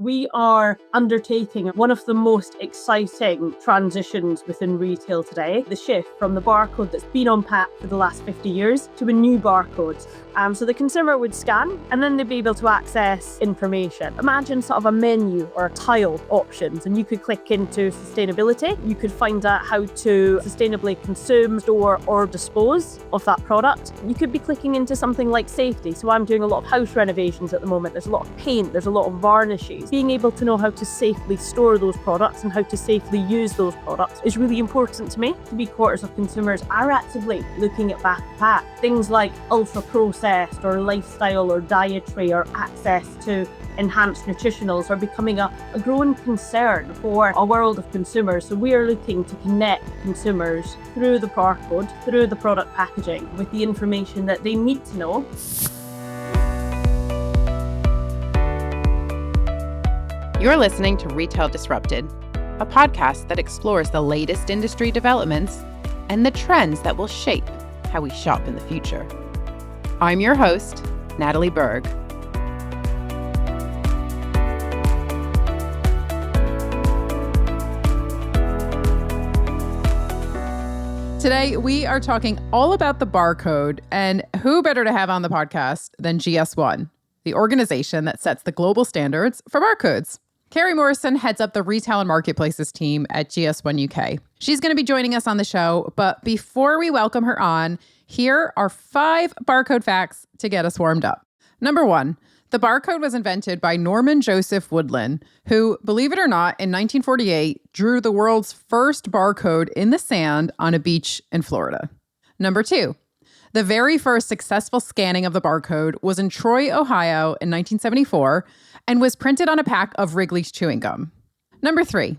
We are undertaking one of the most exciting transitions within retail today, the shift from the barcode that's been on pack for the last 50 years to a new barcode. So the consumer would scan and then they'd be able to access information. Imagine sort of a menu or a tile options, and you could click into sustainability. You could find out how to sustainably consume, store or dispose of that product. You could be clicking into something like safety. So I'm doing a lot of house renovations at the moment. There's a lot of paint, there's a lot of varnishes. Being able to know how to safely store those products and how to safely use those products is really important to me. 3/4 of consumers are actively looking at back of pack. Things like ultra-processed or lifestyle or dietary or access to enhanced nutritionals are becoming a growing concern for a world of consumers. So we are looking to connect consumers through the barcode, through the product packaging, with the information that they need to know. You're listening to Retail Disrupted, a podcast that explores the latest industry developments and the trends that will shape how we shop in the future. I'm your host, Natalie Berg. Today, we are talking all about the barcode, and who better to have on the podcast than GS1, the organization that sets the global standards for barcodes. Kerry Morrison heads up the retail and marketplaces team at GS1 UK. She's going to be joining us on the show, but before we welcome her on, here are 5 barcode facts to get us warmed up. Number 1, the barcode was invented by Norman Joseph Woodland, who, believe it or not, in 1948, drew the world's first barcode in the sand on a beach in Florida. Number 2, the very first successful scanning of the barcode was in Troy, Ohio in 1974 and was printed on a pack of Wrigley's chewing gum. Number 3,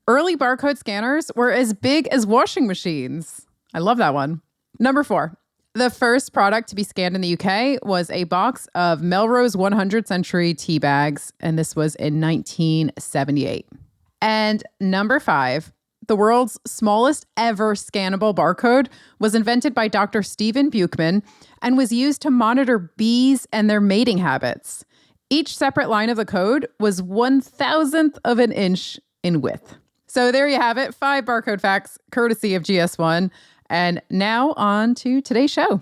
early barcode scanners were as big as washing machines. I love that one. Number 4, the first product to be scanned in the UK was a box of Melrose 100th Century tea bags, and this was in 1978. And number 5, the world's smallest ever scannable barcode was invented by Dr. Stephen Buchman and was used to monitor bees and their mating habits. Each separate line of the code was 1/1000th of an inch in width. So there you have it, 5 barcode facts, courtesy of GS1. And now on to today's show.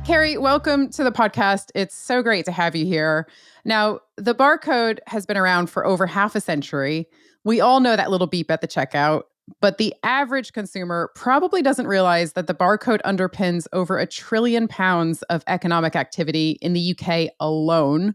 Kerry, welcome to the podcast. It's so great to have you here. Now, the barcode has been around for over half a century. We all know that little beep at the checkout, but the average consumer probably doesn't realize that the barcode underpins over £1 trillion of economic activity in the UK alone.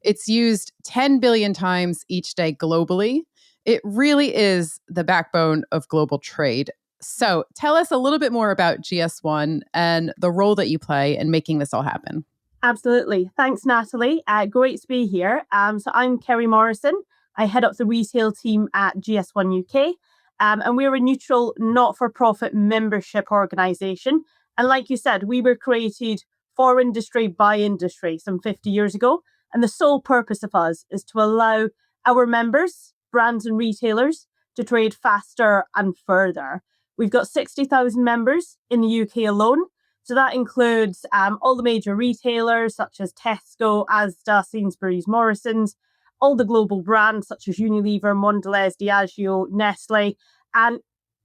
It's used 10 billion times each day globally. It really is the backbone of global trade. So tell us a little bit more about GS1 and the role that you play in making this all happen. Absolutely. Thanks, Natalie. Great to be here. So I'm Kerry Morrison. I head up the retail team at GS1 UK. And we're a neutral, not-for-profit membership organisation. And like you said, we were created for industry by industry some 50 years ago. And the sole purpose of us is to allow our members, brands and retailers, to trade faster and further. We've got 60,000 members in the UK alone. So that includes all the major retailers such as Tesco, Asda, Sainsbury's, Morrisons, all the global brands such as Unilever, Mondelez, Diageo, Nestle, and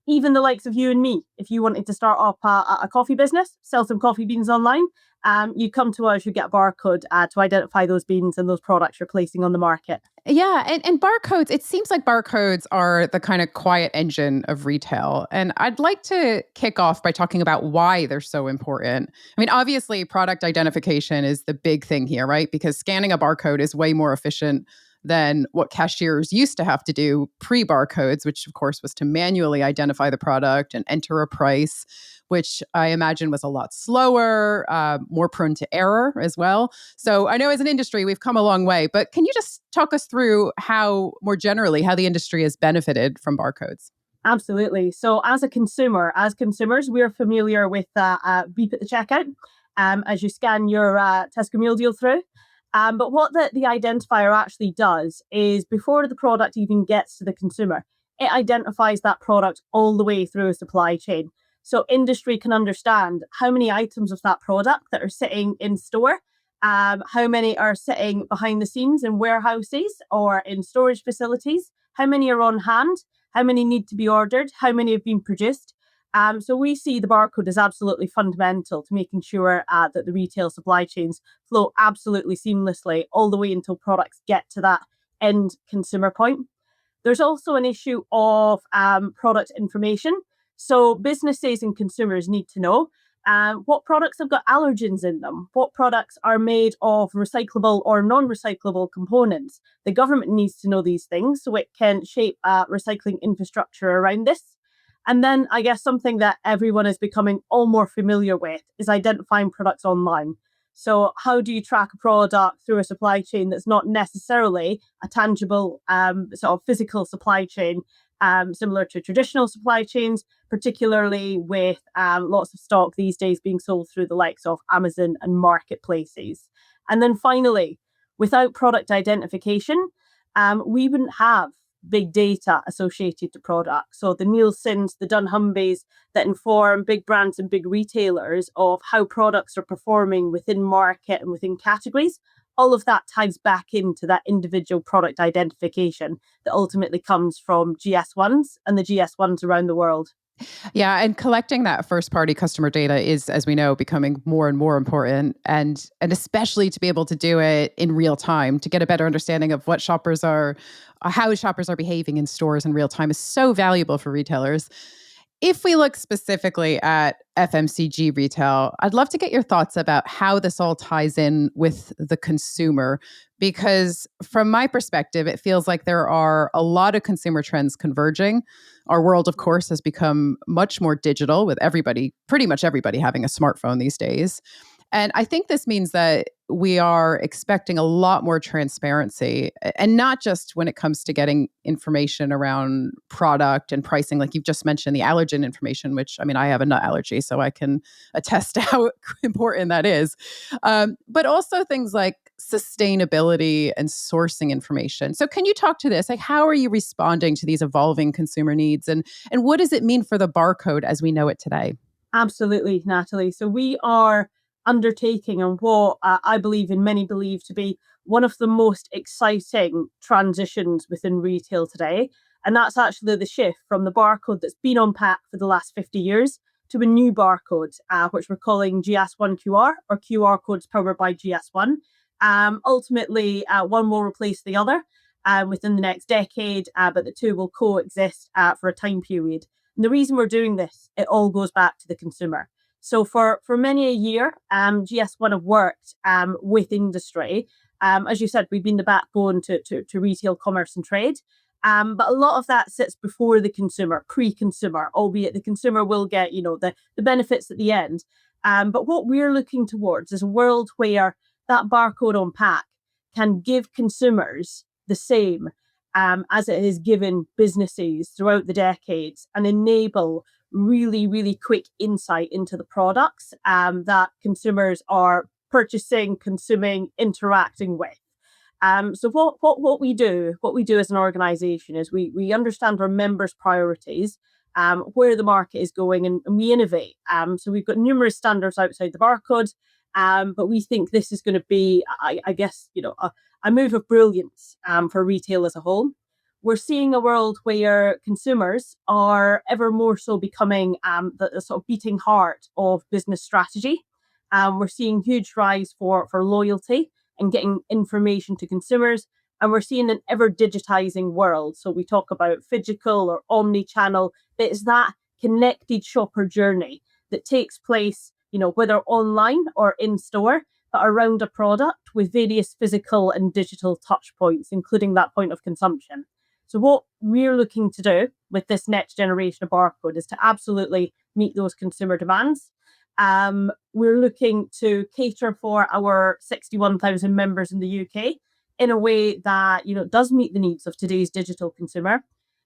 even the likes of you and me. If you wanted to start up a coffee business, sell some coffee beans online, you come to us, you get a barcode to identify those beans and those products you're placing on the market. Yeah, and barcodes, it seems like barcodes are the kind of quiet engine of retail. And I'd like to kick off by talking about why they're so important. I mean, obviously, product identification is the big thing here, right? Because scanning a barcode is way more efficient than what cashiers used to have to do pre-barcodes, which of course was to manually identify the product and enter a price, which I imagine was a lot slower, more prone to error as well. So I know as an industry, we've come a long way, but can you just talk us through more generally, how the industry has benefited from barcodes? Absolutely. So as consumers, we're familiar with beep at the checkout as you scan your Tesco meal deal through. But what the identifier actually does is before the product even gets to the consumer, it identifies that product all the way through a supply chain. So industry can understand how many items of that product that are sitting in store how many are sitting behind the scenes in warehouses or in storage facilities, how many are on hand, how many need to be ordered, how many have been produced. So we see the barcode as absolutely fundamental to making sure that the retail supply chains flow absolutely seamlessly all the way until products get to that end consumer point. There's also an issue of product information. So businesses and consumers need to know what products have got allergens in them, what products are made of recyclable or non-recyclable components. The government needs to know these things so it can shape recycling infrastructure around this. And then I guess something that everyone is becoming all more familiar with is identifying products online. So how do you track a product through a supply chain that's not necessarily a tangible sort of physical supply chain, similar to traditional supply chains, particularly with lots of stock these days being sold through the likes of Amazon and marketplaces. And then finally, without product identification, we wouldn't have big data associated to products. So the Nielsen's, the dunnhumby's that inform big brands and big retailers of how products are performing within market and within categories, all of that ties back into that individual product identification that ultimately comes from GS1s and the GS1s around the world. Yeah, and collecting that first party customer data is, as we know, becoming more and more important, and especially to be able to do it in real time to get a better understanding of what shoppers are how shoppers are behaving in stores in real time is so valuable for retailers. If we look specifically at FMCG retail, I'd love to get your thoughts about how this all ties in with the consumer, because from my perspective, it feels like there are a lot of consumer trends converging. Our world, of course, has become much more digital with everybody, pretty much everybody having a smartphone these days. And I think this means that we are expecting a lot more transparency, and not just when it comes to getting information around product and pricing, like you've just mentioned, the allergen information, which, I mean, I have a nut allergy, so I can attest to how important that is. But also things like sustainability and sourcing information. So can you talk to this? Like, how are you responding to these evolving consumer needs? And what does it mean for the barcode as we know it today? Absolutely, Natalie. So we are undertaking and what I believe and many believe to be one of the most exciting transitions within retail today. And that's actually the shift from the barcode that's been on pack for the last 50 years to a new barcode, which we're calling GS1 QR or QR codes powered by GS1. Ultimately, one will replace the other within the next decade, but the two will coexist for a time period. And the reason we're doing this, it all goes back to the consumer. So for many a year, GS1 have worked with industry. As you said, we've been the backbone to retail commerce and trade. But a lot of that sits before the consumer, pre-consumer, albeit the consumer will get, the benefits at the end. But what we're looking towards is a world where that barcode on pack can give consumers the same as it has given businesses throughout the decades and enable really, really quick insight into the products that consumers are purchasing, consuming, interacting with. So what we do as an organization is we understand our members' priorities, where the market is going, and we innovate. So we've got numerous standards outside the barcode, but we think this is going to be, I guess, a move of brilliance for retail as a whole. We're seeing a world where consumers are ever more so becoming the sort of beating heart of business strategy. We're seeing huge rise for loyalty and getting information to consumers. And we're seeing an ever digitizing world. So we talk about phygital or omni-channel. It's that connected shopper journey that takes place, whether online or in store, but around a product with various physical and digital touch points, including that point of consumption. So what we're looking to do with this next generation of barcode is to absolutely meet those consumer demands. We're looking to cater for our 61,000 members in the UK in a way that, does meet the needs of today's digital consumer.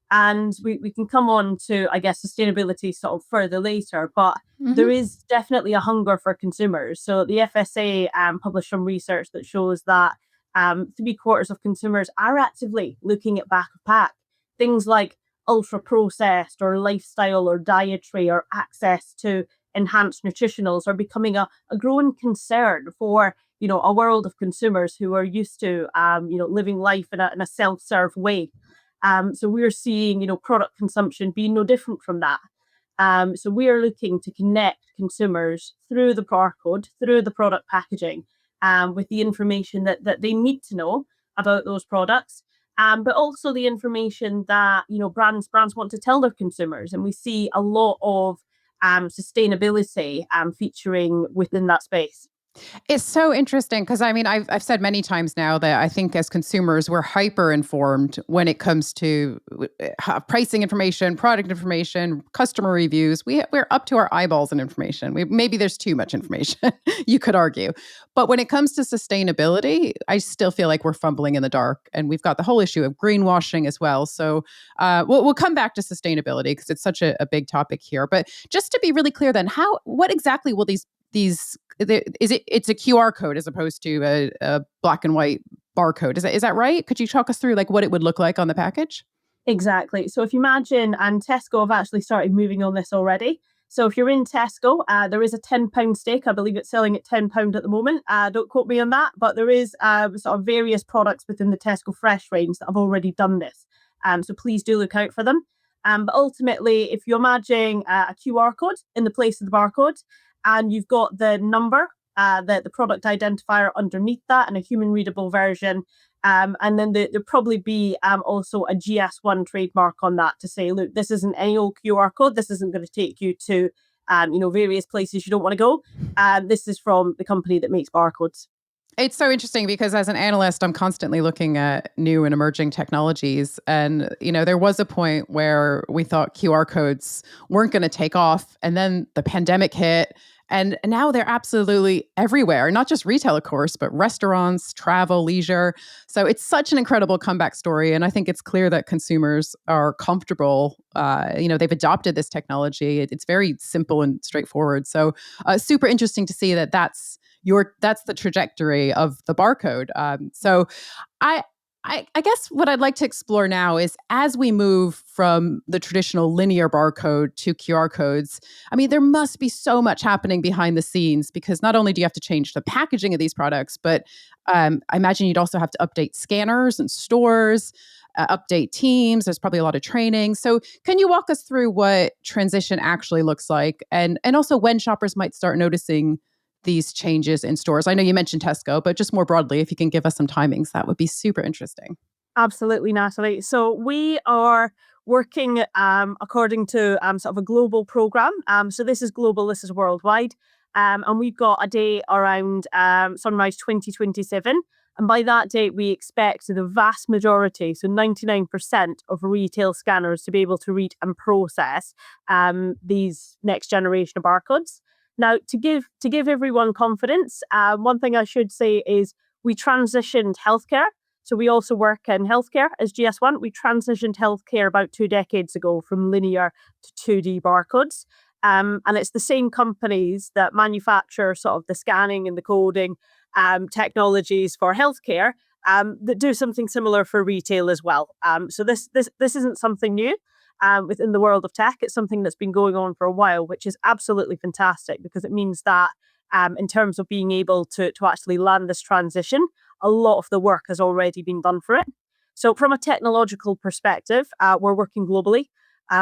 And we can come on to, I guess, sustainability sort of further later, but there is definitely a hunger for consumers. So the FSA published some research that shows that 3/4 of consumers are actively looking at back of pack. Things like ultra processed or lifestyle or dietary or access to enhanced nutritionals are becoming a growing concern for a world of consumers who are used to, living life in a self-serve way. So we're seeing, product consumption being no different from that. So we are looking to connect consumers through the barcode, through the product packaging, with the information that they need to know about those products, but also the information that brands want to tell their consumers. And we see a lot of sustainability featuring within that space. It's so interesting because I mean, I've said many times now that I think as consumers, we're hyper informed when it comes to pricing information, product information, customer reviews. We're up to our eyeballs in information. Maybe there's too much information, you could argue. But when it comes to sustainability, I still feel like we're fumbling in the dark. And we've got the whole issue of greenwashing as well. So we'll come back to sustainability because it's such a big topic here. But just to be really clear then, what exactly will it's a QR code as opposed to a black and white barcode. Is that right? Could you talk us through like what it would look like on the package? Exactly. So if you imagine, and Tesco have actually started moving on this already. So if you're in Tesco, there is a £10 steak. I believe it's selling at £10 at the moment. Don't quote me on that, but there is sort of various products within the Tesco Fresh range that have already done this. So please do look out for them. But ultimately, if you imagine a QR code in the place of the barcode, and you've got the number, the product identifier underneath that, and a human readable version. And then there'll probably be also a GS1 trademark on that to say, look, this isn't any old QR code. This isn't going to take you to, various places you don't want to go. This is from the company that makes barcodes. It's so interesting because as an analyst, I'm constantly looking at new and emerging technologies. And, there was a point where we thought QR codes weren't going to take off. And then the pandemic hit. And now they're absolutely everywhere, not just retail, of course, but restaurants, travel, leisure. So it's such an incredible comeback story. And I think it's clear that consumers are comfortable. They've adopted this technology. It's very simple and straightforward. So super interesting to see that that's the trajectory of the barcode. So I guess what I'd like to explore now is as we move from the traditional linear barcode to QR codes, I mean, there must be so much happening behind the scenes because not only do you have to change the packaging of these products, but I imagine you'd also have to update scanners and stores, update teams. There's probably a lot of training. So can you walk us through what transition actually looks like and also when shoppers might start noticing these changes in stores? I know you mentioned Tesco, but just more broadly, if you can give us some timings, that would be super interesting. Absolutely, Natalie. So we are working according to sort of a global program. So this is global, this is worldwide. And we've got a day around Sunrise 2027. And by that date, we expect the vast majority, so 99% of retail scanners to be able to read and process these next generation of barcodes. Now, to give everyone confidence, one thing I should say is we transitioned healthcare. So we also work in healthcare as GS1. We transitioned healthcare about 2 decades ago from linear to 2D barcodes. And it's the same companies that manufacture sort of the scanning and the coding technologies for healthcare that do something similar for retail as well. So this isn't something new. Within the world of tech, it's something that's been going on for a while, which is absolutely fantastic because it means that in terms of being able to actually land this transition, a lot of the work has already been done for it. So from a technological perspective, we're working globally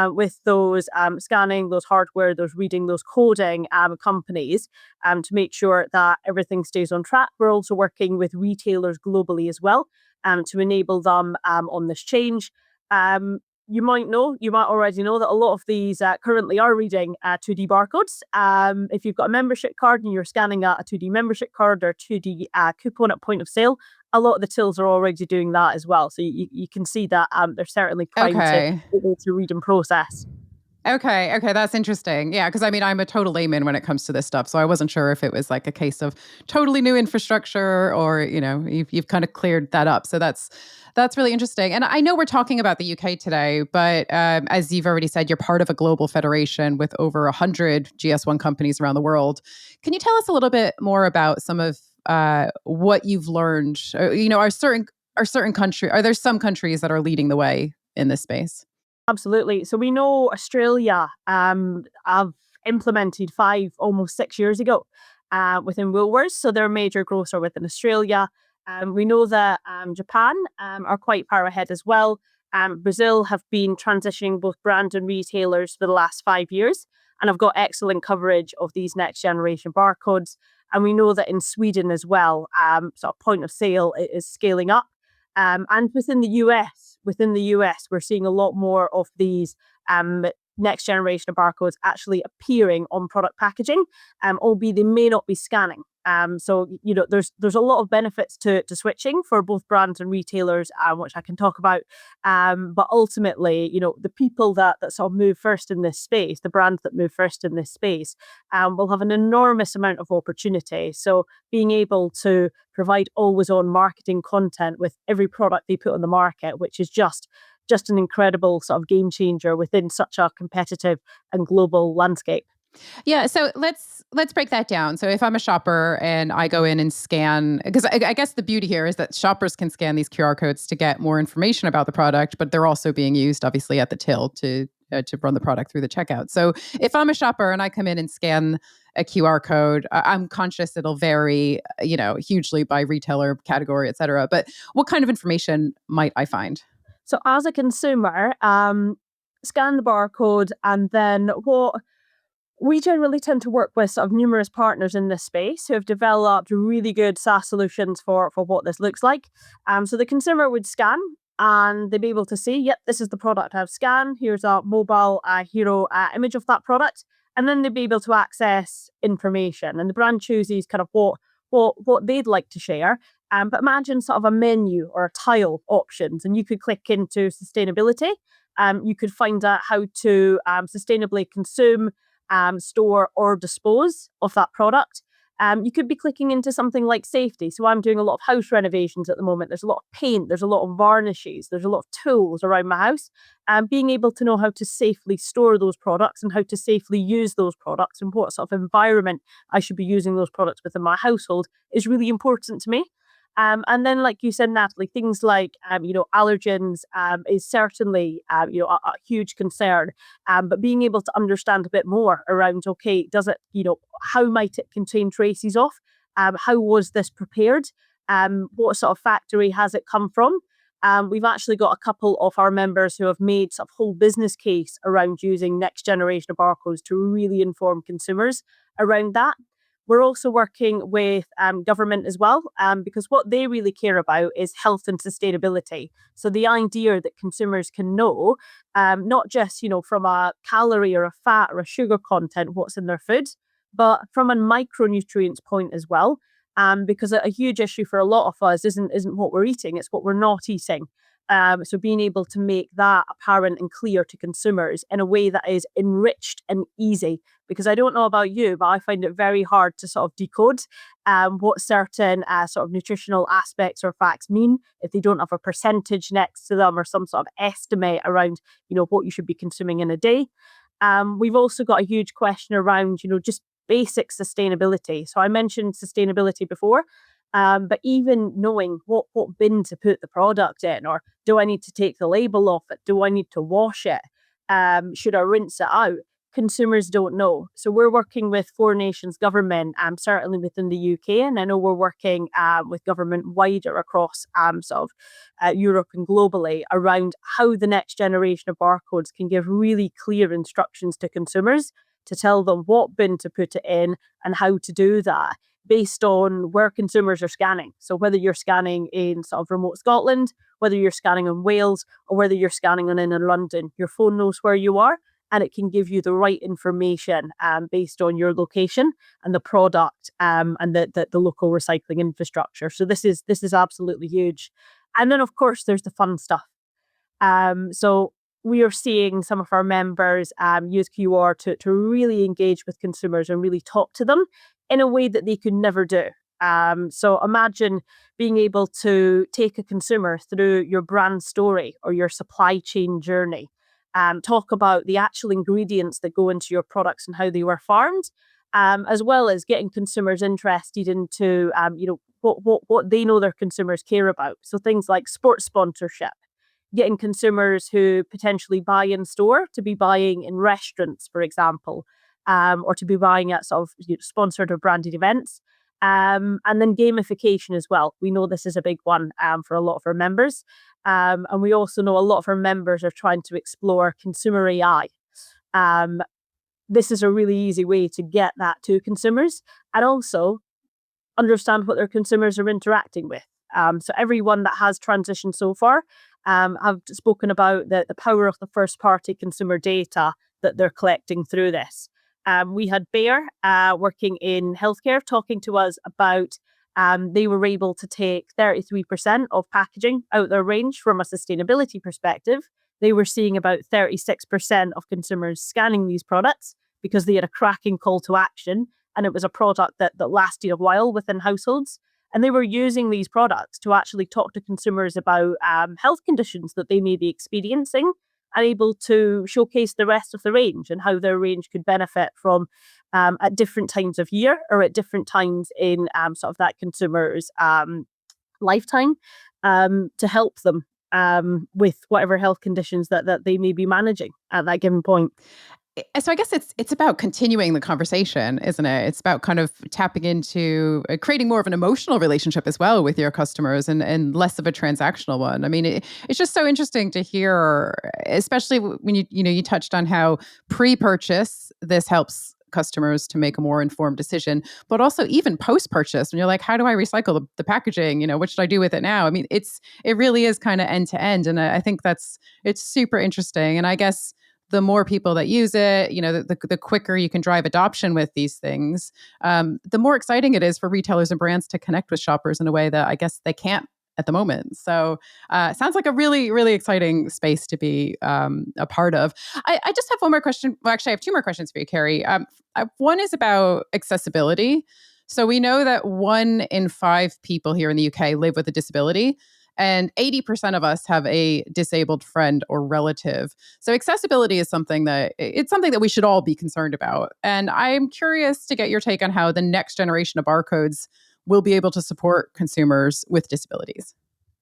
with those scanning, those hardware, those reading, those coding companies to make sure that everything stays on track. We're also working with retailers globally as well to enable them on this change. You might already know that a lot of these currently are reading 2D barcodes. If you've got a membership card and you're scanning a 2D membership card or 2D coupon at point of sale, a lot of the tills are already doing that as well. So you can see that they're certainly primed Okay. to be able to read and process. Okay, that's interesting. Yeah, because I mean, I'm a total layman when it comes to this stuff, so I wasn't sure if it was like a case of totally new infrastructure or you've kind of cleared that up. So that's really interesting. And I know we're talking about the UK today, but as you've already said, you're part of a global federation with over 100 GS1 companies around the world. Can you tell us a little bit more about some of what you've learned? Are there some countries that are leading the way in this space? Absolutely. So we know Australia have implemented 5, almost 6 years ago. within Woolworths. So they're a major grocer within Australia. We know that Japan are quite far ahead as well. Brazil have been transitioning both brand and retailers for the last 5 years, and have got excellent coverage of these next generation barcodes. And we know that in Sweden as well, sort of point of sale is scaling up. And within the US, we're seeing a lot more of these next generation of barcodes actually appearing on product packaging, albeit they may not be scanning. So there's a lot of benefits to switching for both brands and retailers, which I can talk about. But ultimately, the people that sort of move first in this space, the brands that move first in this space, will have an enormous amount of opportunity. So being able to provide always on marketing content with every product they put on the market, which is just an incredible sort of game changer within such a competitive and global landscape. Yeah, so let's break that down. So if I'm a shopper and I go in and scan, because I guess the beauty here is that shoppers can scan these QR codes to get more information about the product, but they're also being used obviously at the till to run the product through the checkout. So if I'm a shopper and I come in and scan a QR code, I'm conscious it'll vary, hugely by retailer, category, et cetera. But what kind of information might I find? So as a consumer, scan the barcode, and then what we generally tend to work with sort of numerous partners in this space who have developed really good SaaS solutions for what this looks like. So the consumer would scan and they'd be able to see, yep, this is the product I've scanned. Here's a mobile hero image of that product. And then they'd be able to access information. And the brand chooses kind of what they'd like to share. But imagine sort of a menu or a tile options, and you could click into sustainability. You could find out how to sustainably consume, store, or dispose of that product. You could be clicking into something like safety. So I'm doing a lot of house renovations at the moment. There's a lot of paint, there's a lot of varnishes, there's a lot of tools around my house. Being able to know how to safely store those products and how to safely use those products and what sort of environment I should be using those products within my household is really important to me. And then, like you said, Natalie, things like, allergens is certainly, a huge concern. But being able to understand a bit more around, okay, does it, how might it contain traces of? How was this prepared? What sort of factory has it come from? We've actually got a couple of our members who have made sort of whole business case around using next generation of barcodes to really inform consumers around that. We're also working with government as well, because what they really care about is health and sustainability. So the idea that consumers can know, not just, from a calorie or a fat or a sugar content, what's in their food, but from a micronutrients point as well. Because a huge issue for a lot of us isn't what we're eating, it's what we're not eating. So being able to make that apparent and clear to consumers in a way that is enriched and easy, because I don't know about you, but I find it very hard to sort of decode what certain sort of nutritional aspects or facts mean if they don't have a percentage next to them or some sort of estimate around, what you should be consuming in a day. We've also got a huge question around, just basic sustainability. So I mentioned sustainability before. But even knowing what bin to put the product in, or do I need to take the label off it? Do I need to wash it? Should I rinse it out? Consumers don't know. So we're working with Four Nations government, certainly within the UK, and I know we're working with government wider across sort of Europe and globally around how the next generation of barcodes can give really clear instructions to consumers to tell them what bin to put it in and how to do that, based on where consumers are scanning. So whether you're scanning in sort of remote Scotland, whether you're scanning in Wales, or whether you're scanning in London, your phone knows where you are, and it can give you the right information based on your location and the product, and the local recycling infrastructure. So this is absolutely huge. And then of course there's the fun stuff. So we are seeing some of our members use QR to really engage with consumers and really talk to them in a way that they could never do. So imagine being able to take a consumer through your brand story or your supply chain journey, talk about the actual ingredients that go into your products and how they were farmed, as well as getting consumers interested into, what they know their consumers care about. So things like sports sponsorship, getting consumers who potentially buy in store to be buying in restaurants, for example. or to be buying at sort of sponsored or branded events. And then gamification as well. We know this is a big one for a lot of our members. And we also know a lot of our members are trying to explore consumer AI. Um, this is a really easy way to get that to consumers and also understand what their consumers are interacting with. So everyone that has transitioned so far have spoken about the power of the first party consumer data that they're collecting through this. We had Bayer working in healthcare talking to us about they were able to take 33% of packaging out their range from a sustainability perspective. They were seeing about 36% of consumers scanning these products because they had a cracking call to action and it was a product that lasted a while within households. And they were using these products to actually talk to consumers about health conditions that they may be experiencing and able to showcase the rest of the range and how their range could benefit from at different times of year or at different times in sort of that consumer's lifetime to help them with whatever health conditions that they may be managing at that given point. So I guess it's about continuing the conversation, isn't it? It's about kind of tapping into creating more of an emotional relationship as well with your customers and less of a transactional one. I mean, it's just so interesting to hear, especially when you touched on how pre-purchase this helps customers to make a more informed decision, but also even post-purchase when you're like, how do I recycle the packaging? What should I do with it now? I mean, it really is kind of end to end, and I think it's super interesting. And I guess the more people that use it, the quicker you can drive adoption with these things, the more exciting it is for retailers and brands to connect with shoppers in a way that I guess they can't at the moment. So sounds like a really, really exciting space to be a part of. I just have one more question. Well, actually, I have two more questions for you, Kerry. One is about accessibility. So we know that 1 in 5 people here in the UK live with a disability. And 80% of us have a disabled friend or relative. So accessibility is something that we should all be concerned about. And I'm curious to get your take on how the next generation of barcodes will be able to support consumers with disabilities.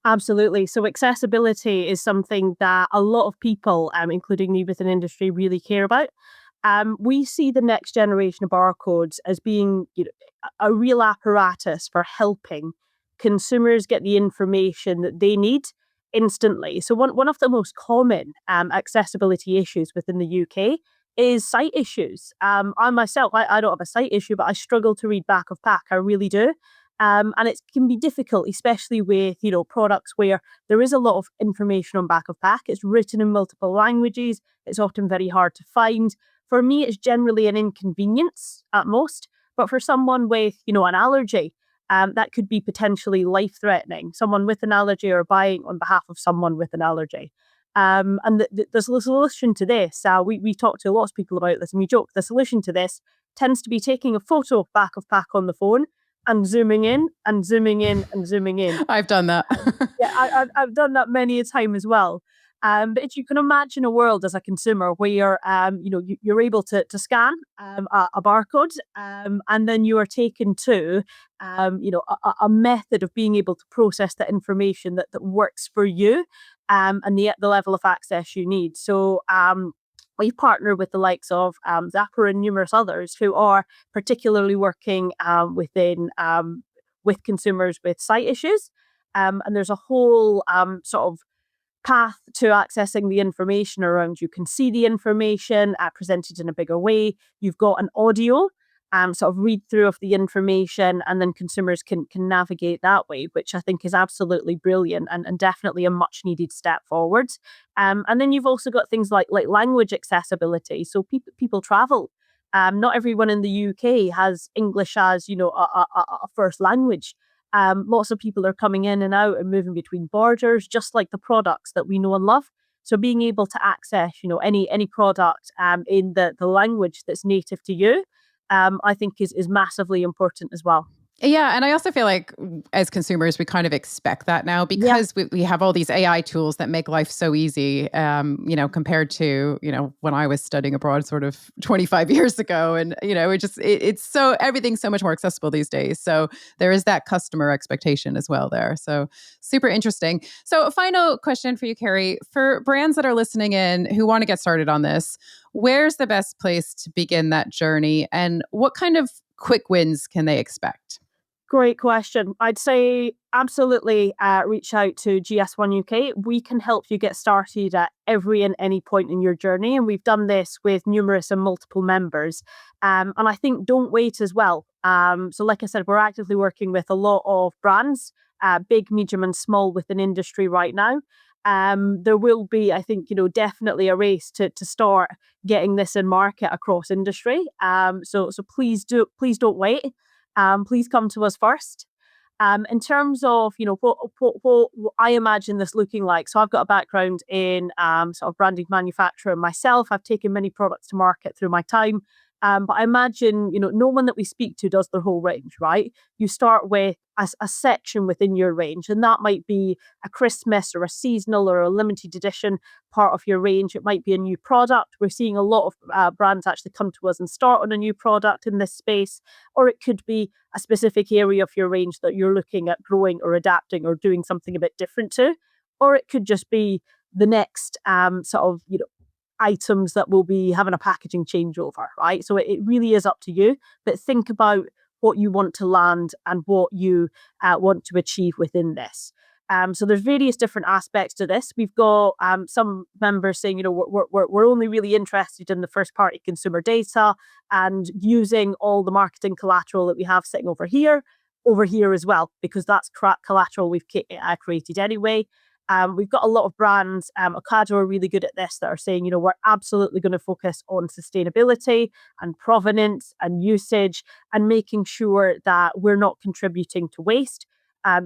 Absolutely. So accessibility is something that a lot of people, including me within industry, really care about. We see the next generation of barcodes as being a real apparatus for helping consumers get the information that they need instantly. So one of the most common accessibility issues within the UK is sight issues. I myself, I don't have a sight issue, but I struggle to read back of pack. I really do. And it can be difficult, especially with products where there is a lot of information on back of pack. It's written in multiple languages. It's often very hard to find. For me, it's generally an inconvenience at most. But for someone with an allergy, that could be potentially life-threatening. Someone with an allergy or buying on behalf of someone with an allergy. And the solution to this, we talk to lots of people about this, and we joke the solution to this tends to be taking a photo of back of pack on the phone and zooming in and zooming in and zooming in. I've done that. I've done that many a time as well. But if you can imagine a world as a consumer where you're able to scan a barcode, and then you are taken to a method of being able to process that information that works for you, and the level of access you need. So we've partnered with the likes of Zapper and numerous others who are particularly working with consumers with sight issues. And there's a whole sort of path to accessing the information around. You can see the information presented in a bigger way. You've got an audio sort of read through of the information, and then consumers can navigate that way, which I think is absolutely brilliant and definitely a much needed step forward. And then you've also got things like language accessibility. So people travel. Not everyone in the UK has English as a first language. Lots of people are coming in and out and moving between borders, just like the products that we know and love. So being able to access, any product in the language that's native to you, I think is massively important as well. Yeah. And I also feel like as consumers, we kind of expect that now because we have all these AI tools that make life so easy, compared to, when I was studying abroad sort of 25 years ago. And, it's so, everything's so much more accessible these days. So there is that customer expectation as well there. So super interesting. So a final question for you, Kerry, for brands that are listening in who want to get started on this, where's the best place to begin that journey and what kind of quick wins can they expect? Great question. I'd say absolutely reach out to GS1 UK. We can help you get started at every and any point in your journey. And we've done this with numerous and multiple members. And I think don't wait as well. So like I said, we're actively working with a lot of brands, big, medium and small within industry right now. There will be, I think, definitely a race to start getting this in market across industry. So please don't wait. Please come to us first. In terms of, what I imagine this looking like. So I've got a background in sort of branded manufacturing myself. I've taken many products to market through my time. But I imagine, no one that we speak to does their whole range, right? You start with a section within your range, and that might be a Christmas or a seasonal or a limited edition part of your range. It might be a new product. We're seeing a lot of brands actually come to us and start on a new product in this space, or it could be a specific area of your range that you're looking at growing or adapting or doing something a bit different to, or it could just be the next sort of, items that will be having a packaging changeover, right? So it really is up to you, but think about what you want to land and what you want to achieve within this. So there's various different aspects to this. We've got some members saying, we're only really interested in the first party consumer data and using all the marketing collateral that we have sitting over here as well, because that's collateral we've created anyway. We've got a lot of brands, Ocado are really good at this, that are saying, we're absolutely going to focus on sustainability and provenance and usage and making sure that we're not contributing to waste,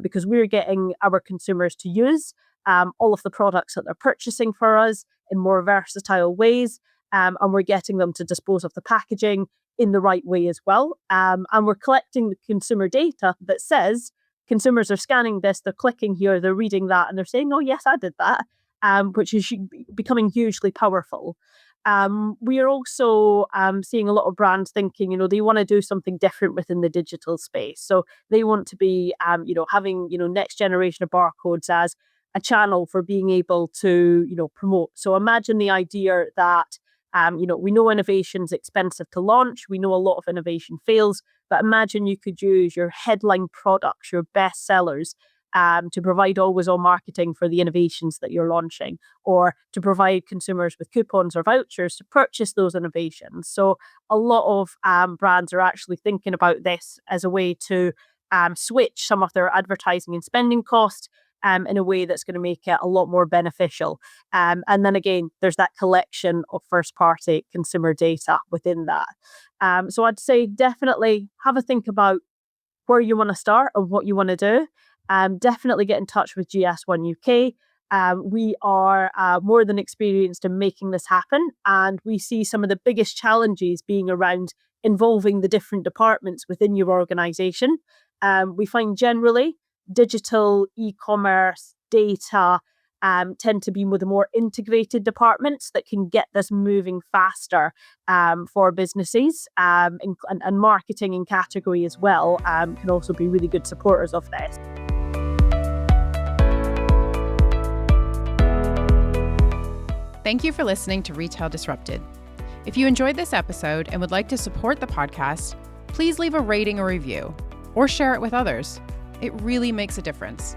because we're getting our consumers to use all of the products that they're purchasing for us in more versatile ways, and we're getting them to dispose of the packaging in the right way as well. And we're collecting the consumer data that says, consumers are scanning this, they're clicking here, they're reading that, and they're saying, oh, yes, I did that, which is becoming hugely powerful. We are also seeing a lot of brands thinking, they want to do something different within the digital space. So they want to be, having, next generation of barcodes as a channel for being able to, promote. So imagine the idea that, we know innovation's expensive to launch. We know a lot of innovation fails, but imagine you could use your headline products, your best sellers, to provide always on marketing for the innovations that you're launching, or to provide consumers with coupons or vouchers to purchase those innovations. So a lot of brands are actually thinking about this as a way to switch some of their advertising and spending costs in a way that's going to make it a lot more beneficial. And then again, there's that collection of first-party consumer data within that. So I'd say definitely have a think about where you want to start and what you want to do. Definitely get in touch with GS1 UK. We are more than experienced in making this happen, and we see some of the biggest challenges being around involving the different departments within your organization. We find generally digital, e-commerce, data tend to be the more integrated departments that can get this moving faster for businesses, and marketing and category as well can also be really good supporters of this. Thank you for listening to Retail Disrupted. If you enjoyed this episode and would like to support the podcast, please leave a rating or review or share it with others. It really makes a difference.